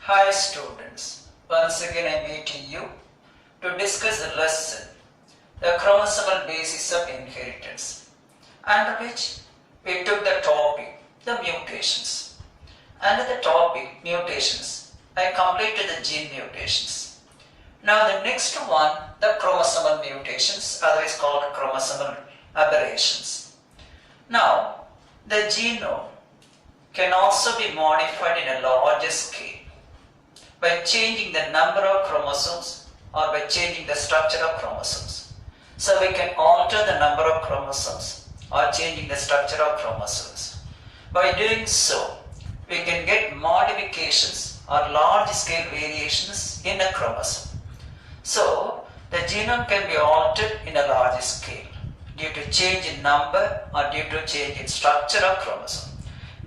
Hi students, once again I am meeting you to discuss the lesson, the chromosomal basis of inheritance, under which we took the topic, the mutations. Under the topic, mutations, I completed the gene mutations. Now the next one, the chromosomal mutations, otherwise called chromosomal aberrations. Now, the genome can also be modified in a larger scale by changing the number of chromosomes or by changing the structure of chromosomes. So we can alter the number of chromosomes or changing the structure of chromosomes. By doing so, we can get modifications or large scale variations in a chromosome. So the genome can be altered in a large scale due to change in number or due to change in structure of chromosome.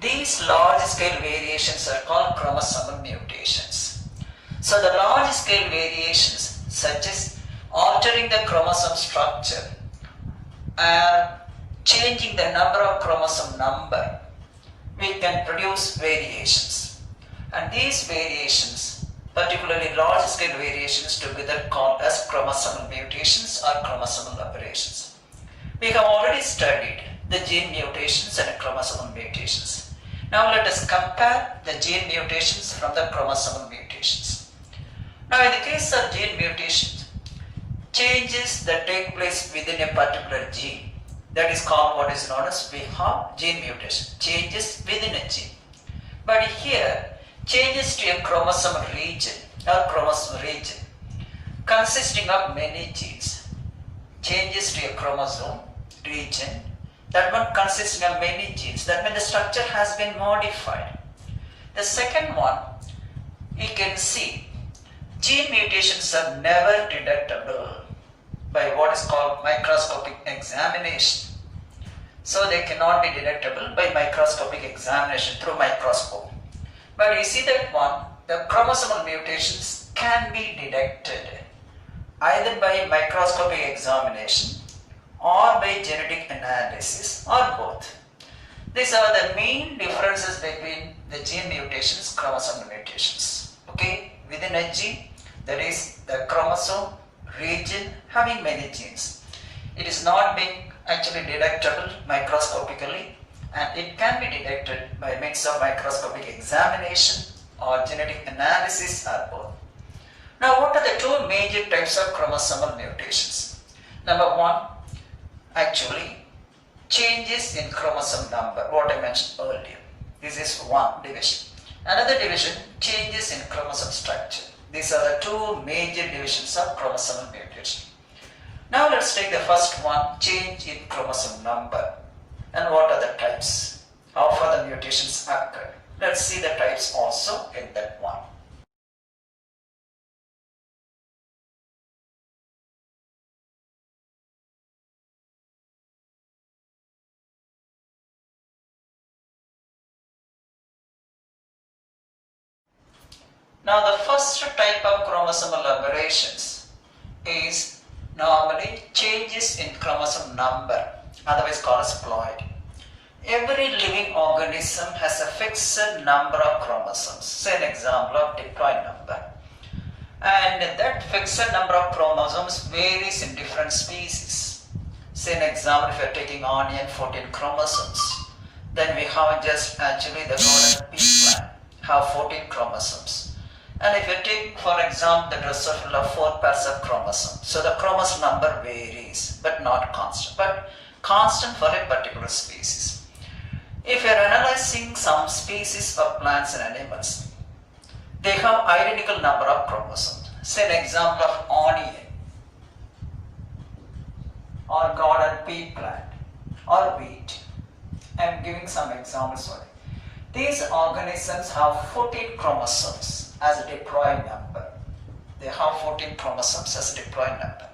These large scale variations are called chromosomal mutations. So the large scale variations such as altering the chromosome structure and changing the number of chromosome number, we can produce variations. And these variations, particularly large scale variations, together called as chromosomal mutations or chromosomal aberrations. We have already studied the gene mutations and chromosomal mutations. Now let us compare the gene mutations from the chromosomal mutations. Now in the case of gene mutations, changes that take place within a particular gene, that is called what is known as we have gene mutation, changes within a gene. But here, changes to a chromosomal region or chromosome region consisting of many genes, changes to a chromosome region, that one consisting of many genes, that means the structure has been modified. The second one, you can see gene mutations are never detectable by what is called microscopic examination. So they cannot be detectable by microscopic examination through microscope. But you see that one, the chromosomal mutations can be detected either by microscopic examination or by genetic analysis or both. These are the main differences between the gene mutations, chromosomal mutations. Okay, within a gene, that is the chromosome region having many genes. It is not being actually detectable microscopically, and it can be detected by means of microscopic examination or genetic analysis or both. Now what are the two major types of chromosomal mutations? Number one, actually changes in chromosome number, what I mentioned earlier. This is one division. Another division, changes in chromosome structure. These are the two major divisions of chromosomal mutation. Now let's take the first one, change in chromosome number. And what are the types? How far the mutations occur? Let's see the types also in that one. Now the first type of chromosomal aberrations is normally changes in chromosome number, otherwise called as ploid. Every living organism has a fixed number of chromosomes. Say an example of diploid number. And that fixed number of chromosomes varies in different species. Say an example, if you are taking onion, 14 chromosomes. Then we have just actually the golden pea plant, have 14 chromosomes. And if you take, for example, the Drosophila, 4 pairs of chromosomes. So the chromosome number varies, but not constant, but constant for a particular species. If you are analyzing some species of plants and animals, they have identical number of chromosomes. Say an example of onion, or garden pea plant, or wheat. I am giving some examples for it. These organisms have 14 chromosomes as a diploid number. They have 14 chromosomes as a diploid number.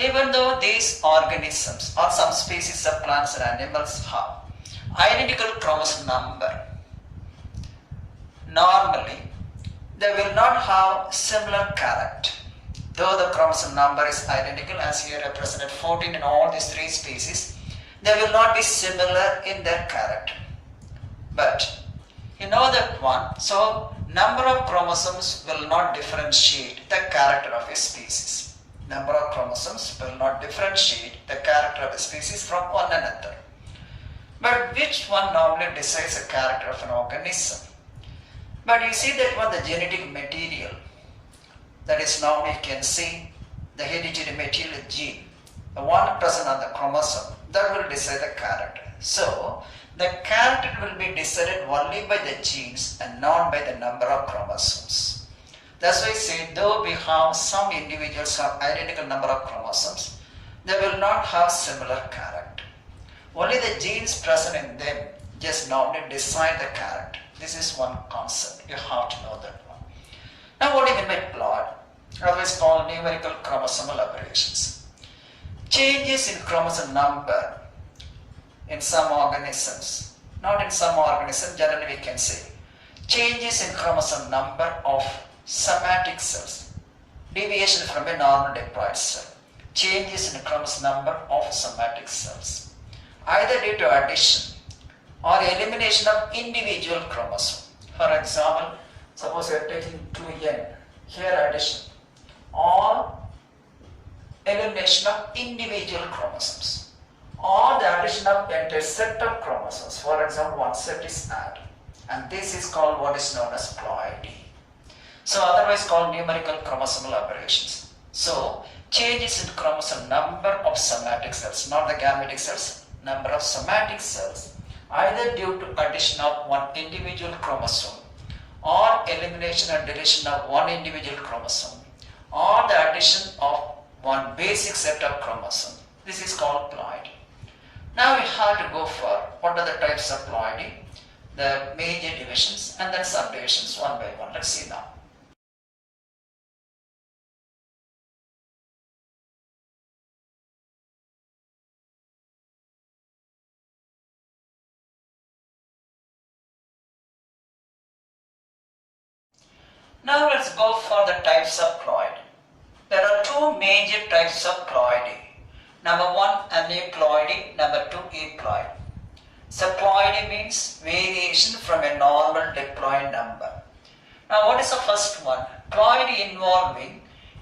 Even though these organisms or some species of plants and animals have identical chromosome number, normally they will not have similar character. Though the chromosome number is identical, as here represented 14 in all these three species, they will not be similar in their character. But you know that one, so number of chromosomes will not differentiate the character of a species. Number of chromosomes will not differentiate the character of a species from one another. But which one normally decides the character of an organism? But you see that one, the genetic material, that is normally you can see the hereditary material gene, the one present on the chromosome, that will decide the character. So, the character will be decided only by the genes and not by the number of chromosomes. That's why I say, though we have some individuals have identical number of chromosomes, they will not have similar character. Only the genes present in them just normally decide the character. This is one concept. You have to know that one. Now, what do you mean by ploid? Otherwise called numerical chromosomal aberrations. Changes in chromosome number in some organisms, not in some organisms, generally we can say, changes in chromosome number of somatic cells, deviation from a normal diploid cell, changes in chromosome number of somatic cells, either due to addition or elimination of individual chromosome. For example, suppose we are taking 2n, here addition, or elimination of individual chromosomes, or the addition of entire set of chromosomes. For example, one set is added, and this is called what is known as ploidy. So otherwise called numerical chromosomal aberrations. So changes in chromosome number of somatic cells, not the gametic cells, number of somatic cells, either due to addition of one individual chromosome, or elimination and deletion of one individual chromosome, or the addition of one basic set of chromosomes. This is called ploidy. Now we have to go for what are the types of ploidy, the major divisions and then subdivisions one by one. Let's see now. Now let's go for the types of ploidy. There are two major types of ploidy. Number one, aneuploidy. Number two, euploidy. So ploidy means variation from a normal diploid number. Now what is the first one? Ploidy involving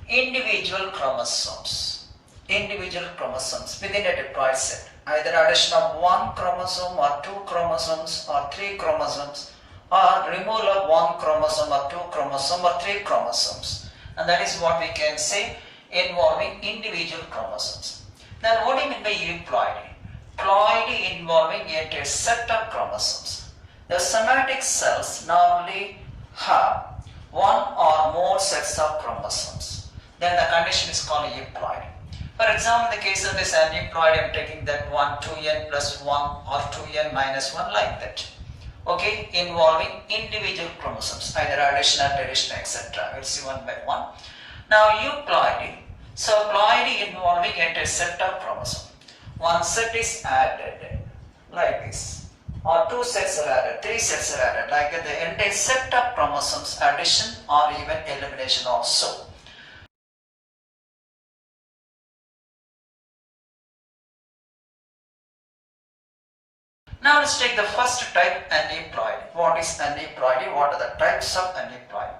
individual chromosomes. Individual chromosomes within a diploid set. Either addition of one chromosome or two chromosomes or three chromosomes, or removal of one chromosome or two chromosomes or three chromosomes. And that is what we can say involving individual chromosomes. Then what do you mean by euploidy? Ploidy involving a set of chromosomes. The somatic cells normally have one or more sets of chromosomes. Then the condition is called euploidy. For example, in the case of this aneuploidy, I am taking that 1, 2n plus 1 or 2n minus 1 like that. Okay, involving individual chromosomes, either addition or deletion, etc. We'll see one by one. Now euploidy. So ploidy involving a set of chromosomes. One set is added like this, or two sets are added, three sets are added, like that the entire set of chromosomes, addition or even elimination also. Now let's take the first type, aneuploidy. What is aneuploidy? What are the types of aneuploidy?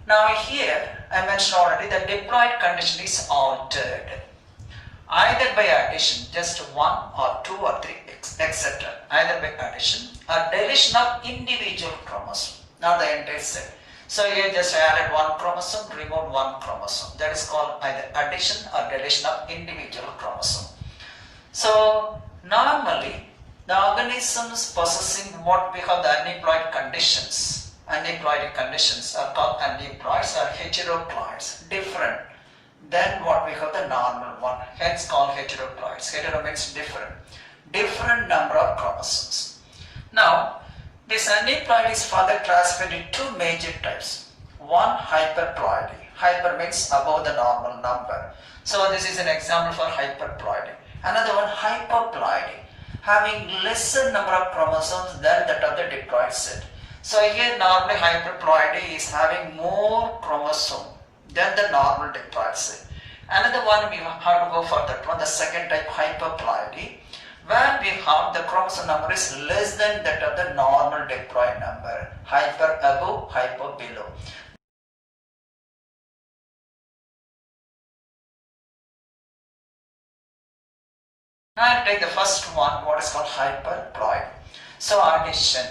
Now here I mentioned already the diploid condition is altered either by addition, just one or two or three, etc. Either by addition or deletion of individual chromosome, not the entire set. So here just added one chromosome, removed one chromosome. That is called either addition or deletion of individual chromosome. So normally the organisms possessing what we call the aneuploid conditions, aneuploidy conditions are called aneuploids or heteroploids, different than what we call the normal one, hence called heteroploids. Hetero means different, different number of chromosomes. Now this aneuploid is further classified in two major types. One, hyperploidy. Hyper means above the normal number. So this is an example for hyperploidy. Another one, hypoploidy, having lesser number of chromosomes than that of the diploid set. So here normally hyperploidy is having more chromosome than the normal diploid set. Another one we have to go for that one, the second type, hyperploidy. where we have the chromosome number is less than that of the normal diploid number, hyper above, hyper below. Now I'll take the first one, what is called hyperploid. So addition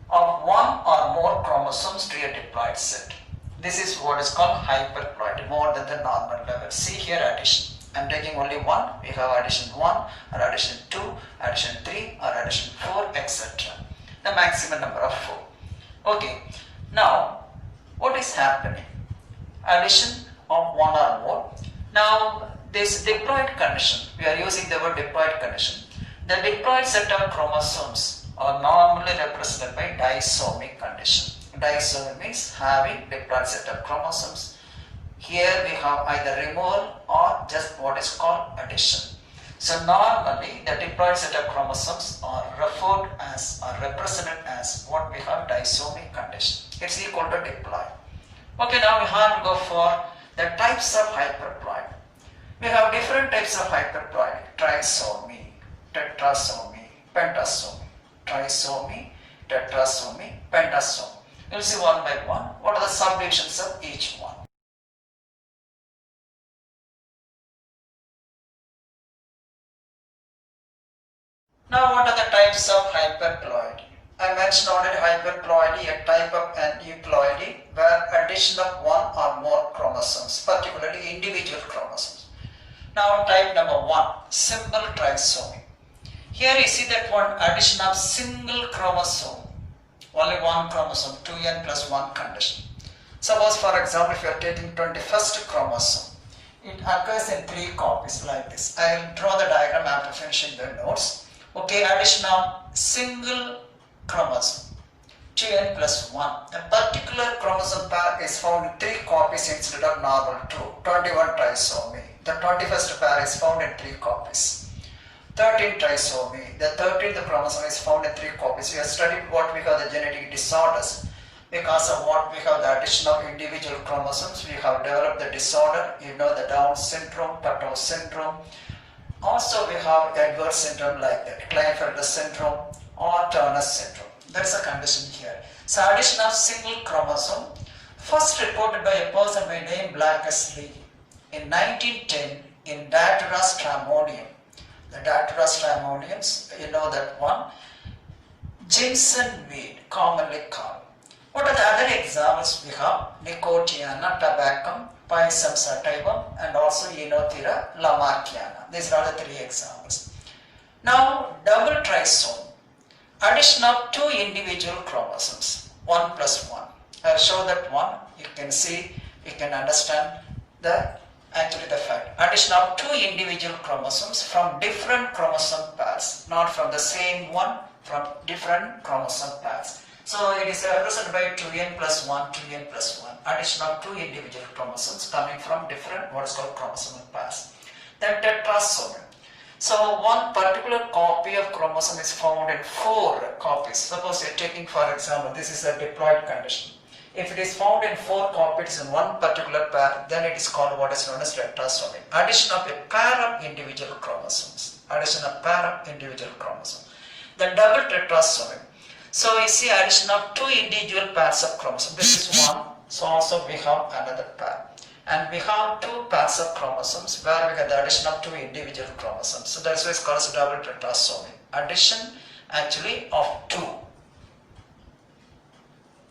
of one or more chromosomes to a diploid set. This is what is called hyperploid, more than the normal level. See here addition. I am taking only one. We have addition 1 or addition 2, addition 3 or addition 4, etc. The maximum number of 4. Okay. Now, what is happening? Addition of one or more. Now, this diploid condition, we are using the word diploid condition. The diploid set of chromosomes are normally represented by disomic condition. Disomy means having diploid set of chromosomes. Here we have either removal or just what is called addition. So normally the diploid set of chromosomes are referred as or represented as what we have disomic condition. It's equal to diploid. Okay, now we have to go for the types of hyperploid. We have different types of hyperploid: trisomy, tetrasomy, pentasomy. Trisomy, tetrasomy, pentasomy. We'll see one by one what are the subdivisions of each one. Now what are the types of hyperploid? I mentioned already hyperploidy, a type of aneuploidy where addition of one or more chromosomes, particularly individual chromosomes. Now type number 1, simple trisomy. Here you see that one addition of single chromosome, only one chromosome, 2n plus 1 condition. Suppose for example if you are taking 21st chromosome, it occurs in 3 copies like this. I will draw the diagram after finishing the notes. Okay, addition of single chromosome, 2n plus 1. A particular chromosome pair is found in 3 copies instead of normal 2, 21 trisomy. The 21st pair is found in 3 copies. 13 trisomy, the 13th chromosome is found in 3 copies. We have studied what we have the genetic disorders. Because of what we have the addition of individual chromosomes, we have developed the disorder, you know, the Down syndrome, Patau syndrome. Also we have Edwards syndrome like that, Klinefelter syndrome or Turner syndrome. That's a condition here. So addition of single chromosome, first reported by a person by name Blackesley in 1910 in Datura stramonium. The Datura stramoniums, you know that one. Ginseng weed, commonly called. What are the other examples we have? Nicotiana tabacum, Pisum sativum, and also Enothera lamarckiana. These are the 3 examples. Now, double trisome, addition of 2 individual chromosomes, 1 plus 1. I will show that one. You can see, you can understand the fact. Addition of 2 individual chromosomes from different chromosome pairs, not from the same one, from different chromosome pairs. So it is represented by 2n plus 1, 2n plus 1. Addition of 2 individual chromosomes coming from different what is called chromosomal pairs. Then tetrasomy. So one particular copy of chromosome is found in 4 copies. Suppose you are taking for example, this is a diploid condition. If it is found in 4 copies in one particular pair, then it is called what is known as tetrasomy. Addition of a pair of individual chromosomes. Addition of pair of individual chromosomes. Then double tetrasomy. So you see addition of 2 individual pairs of chromosomes. This is one. So also we have another pair. And we have 2 pairs of chromosomes where we get the addition of 2 individual chromosomes. So that's why it's called as double tetrasomy. Addition actually of 2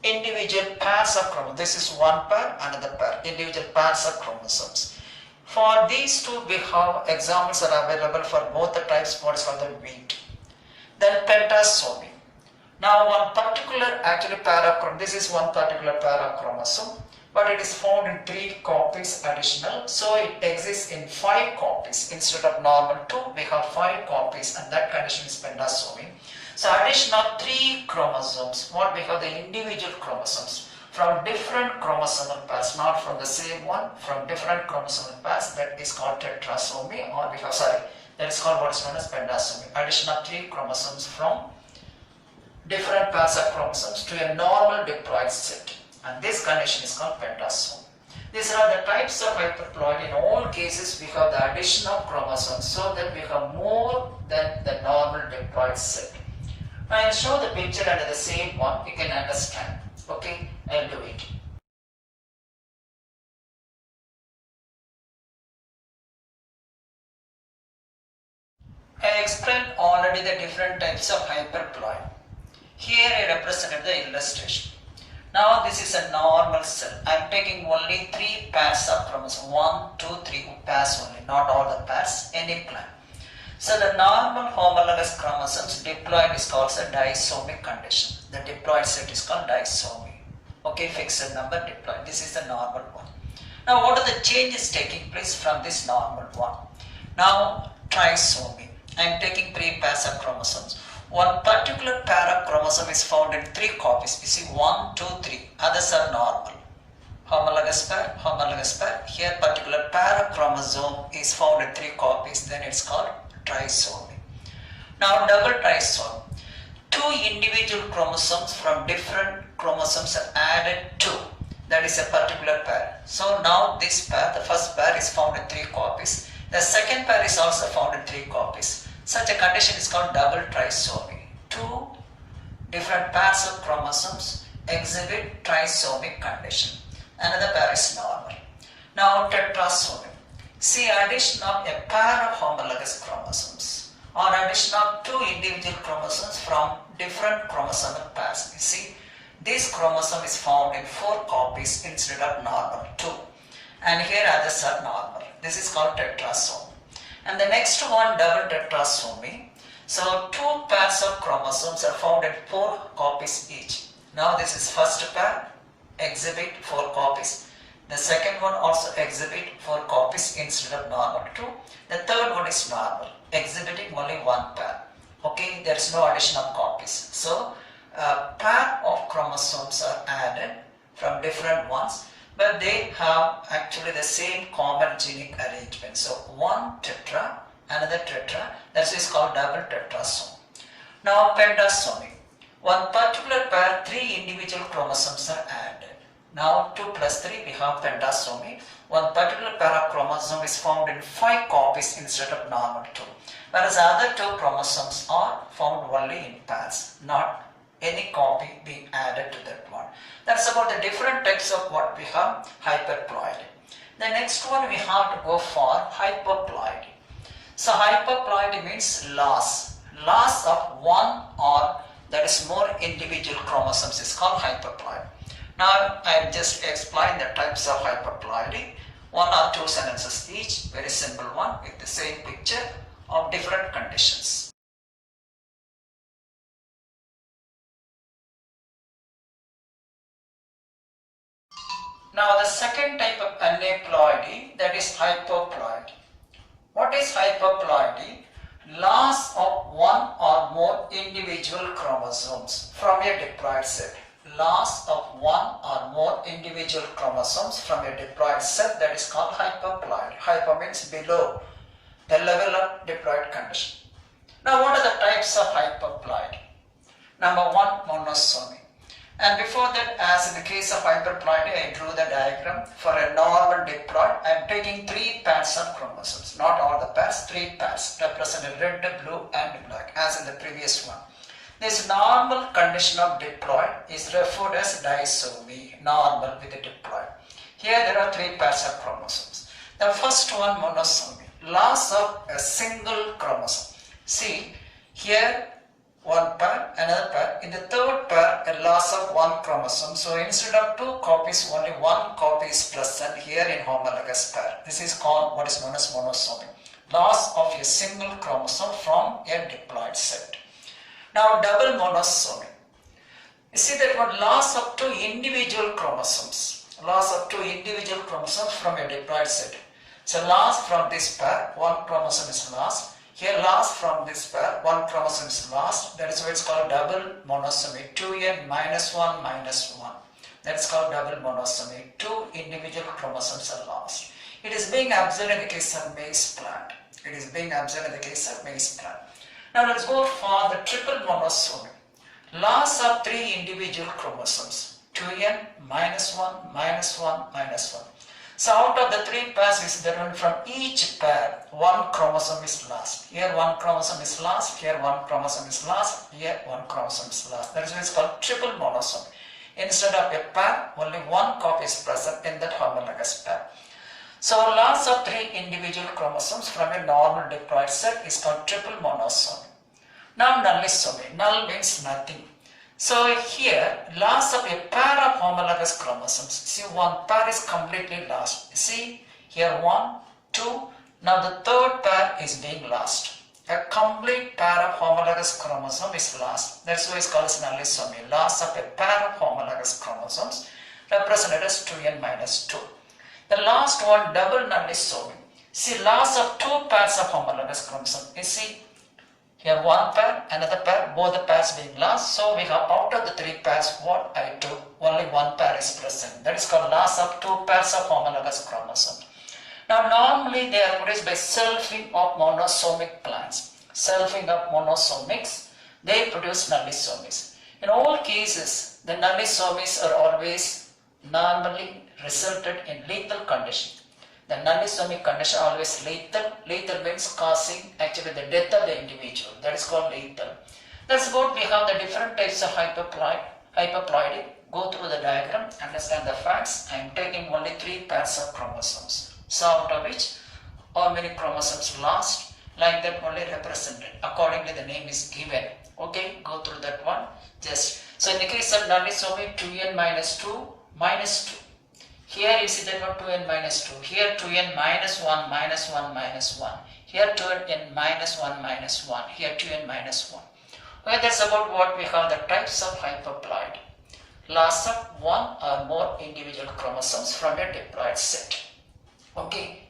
individual pairs of chromosomes. This is one pair, another pair, individual pairs of chromosomes. For these 2 we have examples are available for both the types, what is called the wheat. Then pentasomy. Now one particular actually pair of chromosomes, this is one particular pair of chromosome, but it is found in 3 copies additional, so it exists in 5 copies instead of normal 2, we have 5 copies and that condition is pentasomy. So addition of 3 chromosomes, what we have the individual chromosomes from different chromosomal pairs, not from the same one, from different chromosomal pairs, that is called tetrasomy, or we have, that is called what is known as pentasomy. Addition of 3 chromosomes from different pairs of chromosomes to a normal diploid set, and this condition is called pentasomy. These are the types of hyperploid. In all cases, we have the addition of chromosomes so that we have more than the normal diploid set. Now I will show the picture under the same one, you can understand. Okay, I will do it. I explained already the different types of hyperploid. Here I represented the illustration. Now this is a normal cell. I am taking only 3 pairs of chromosomes. 1, 2, 3 pairs only, not all the pairs, any plant. So the normal homologous chromosomes diploid is called a disomic condition. The diploid set is called disomy. Okay, fixed number diploid. This is the normal one. Now what are the changes taking place from this normal one? Now trisomy. I am taking 3 pairs of chromosomes. One particular pair of chromosome is found in 3 copies. You see 1, 2, 3. Others are normal. Homologous pair, homologous pair. Here particular pair of chromosome is found in 3 copies. Then it's called trisomy. Now double trisomy. 2 individual chromosomes from different chromosomes are added to. That is a particular pair. So now this pair, the first pair is found in 3 copies. The second pair is also found in 3 copies. Such a condition is called double trisomy. 2 different pairs of chromosomes exhibit trisomic condition. Another pair is normal. Now tetrasomy. See addition of a pair of homologous chromosomes or addition of 2 individual chromosomes from different chromosomal pairs. You see this chromosome is found in 4 copies instead of normal 2. And here others are normal. This is called tetrasomy. And the next one, double tetrasomy. So 2 pairs of chromosomes are found in 4 copies each. Now this is first pair, exhibit 4 copies. The second one also exhibit 4 copies instead of normal 2. The third one is normal, exhibiting only 1 pair. Okay, there is no addition of copies. So a pair of chromosomes are added from different ones, but they have actually the same common genic arrangement. So one tetra, another tetra, that is called double tetrasome. Now pentasomy. One particular pair, 3 individual chromosomes are added. Now 2 plus 3 we have pentasomy. One particular pair of chromosomes is found in 5 copies instead of normal 2. Whereas other 2 chromosomes are found only in pairs, not any copy being added to that one. That's about the different types of what we have hyperploidy. The next one we have to go for hyperploidy. So hyperploidy means loss of one or that is more individual chromosomes is called hyperploidy. Now I will just explain the types of hyperploidy. 1 or 2 sentences each, very simple one with the same picture of different conditions. Now the second type of aneuploidy, that is hypoploidy. What is hypoploidy? Loss of one or more individual chromosomes from a diploid set. Loss of one or more individual chromosomes from a diploid set, that is called hypoploidy. Hypo means below the level of diploid condition. Now what are the types of hypoploidy? Number 1, monosomy. And before that, as in the case of hyperploidy, I drew the diagram. For a normal diploid, I am taking 3 pairs of chromosomes, not all the pairs, 3 pairs represented red, blue and black as in the previous one. This normal condition of diploid is referred as disomy, normal with a diploid. Here there are 3 pairs of chromosomes. The first one, monosomy, loss of a single chromosome. See, here 1 pair, another pair. In the third pair, a loss of 1 chromosome. So instead of 2 copies, only 1 copy is present here in homologous pair. This is called what is known as monosomy. Loss of a single chromosome from a diploid set. Now double monosomy. You see that one, loss of 2 individual chromosomes. Loss of 2 individual chromosomes from a diploid set. So loss from this pair, 1 chromosome is lost. Here loss from this pair, 1 chromosome is lost. That is why it's called double monosomy. 2n minus 1 minus 1. That's called double monosomy. 2 individual chromosomes are lost. It is being observed in the case of maize plant. It is being observed in the case of maize plant. Now let's go for the triple monosomy. Loss of 3 individual chromosomes. 2n minus 1 minus 1 minus 1. So out of the 3 pairs which there are from each pair, 1 chromosome is lost. Here 1 chromosome is lost, here 1 chromosome is lost, here 1 chromosome is lost. That is why it's called triple monosome. Instead of a pair, only 1 copy is present in that homologous pair. So loss of 3 individual chromosomes from a normal diploid set is called triple monosome. Now nullisomy. Null means nothing. So here, loss of a pair of homologous chromosomes. See, 1 pair is completely lost. See, here 1, 2. Now the 3rd pair is being lost. A complete pair of homologous chromosome is lost. That's why it's called as nullisomy. Loss of a pair of homologous chromosomes represented as 2n minus 2. The last one, double nullisomy. See, loss of 2 pairs of homologous chromosomes. You see, here 1 pair, another pair, both the pairs being lost. So we have out of the 3 pairs what I took, only 1 pair is present. That is called loss of 2 pairs of homologous chromosomes. Now normally they are produced by selfing of monosomic plants. Selfing of monosomics, they produce nullisomies. In all cases, the nullisomies are always normally resulted in lethal condition. The nullisomic condition always lethal. Lethal means causing actually the death of the individual. That is called lethal. That's what we have the different types of hyperploidy. Go through the diagram, understand the facts. I am taking only 3 pairs of chromosomes. So out of which, how many chromosomes lost? Like that only represented. Accordingly the name is given. Okay, go through that one. So in the case of nullisomy, 2n minus 2 minus 2. Here you see that one 2n minus 2. Here 2n minus 1 minus 1 minus 1. Here 2n minus 1 minus 1. Here 2n minus 1. Okay, that's about what we have the types of hyperploidy. Loss of 1 or more individual chromosomes from a diploid set. Okay.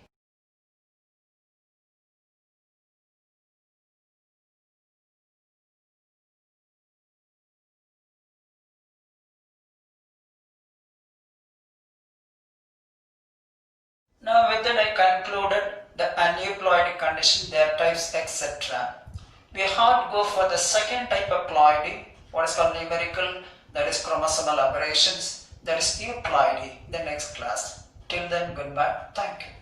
Now with that I concluded the aneuploidy condition, their types, etc. We have to go for the second type of ploidy, what is called numerical, that is chromosomal aberrations, that is euploidy, the next class. Till then, goodbye. Thank you.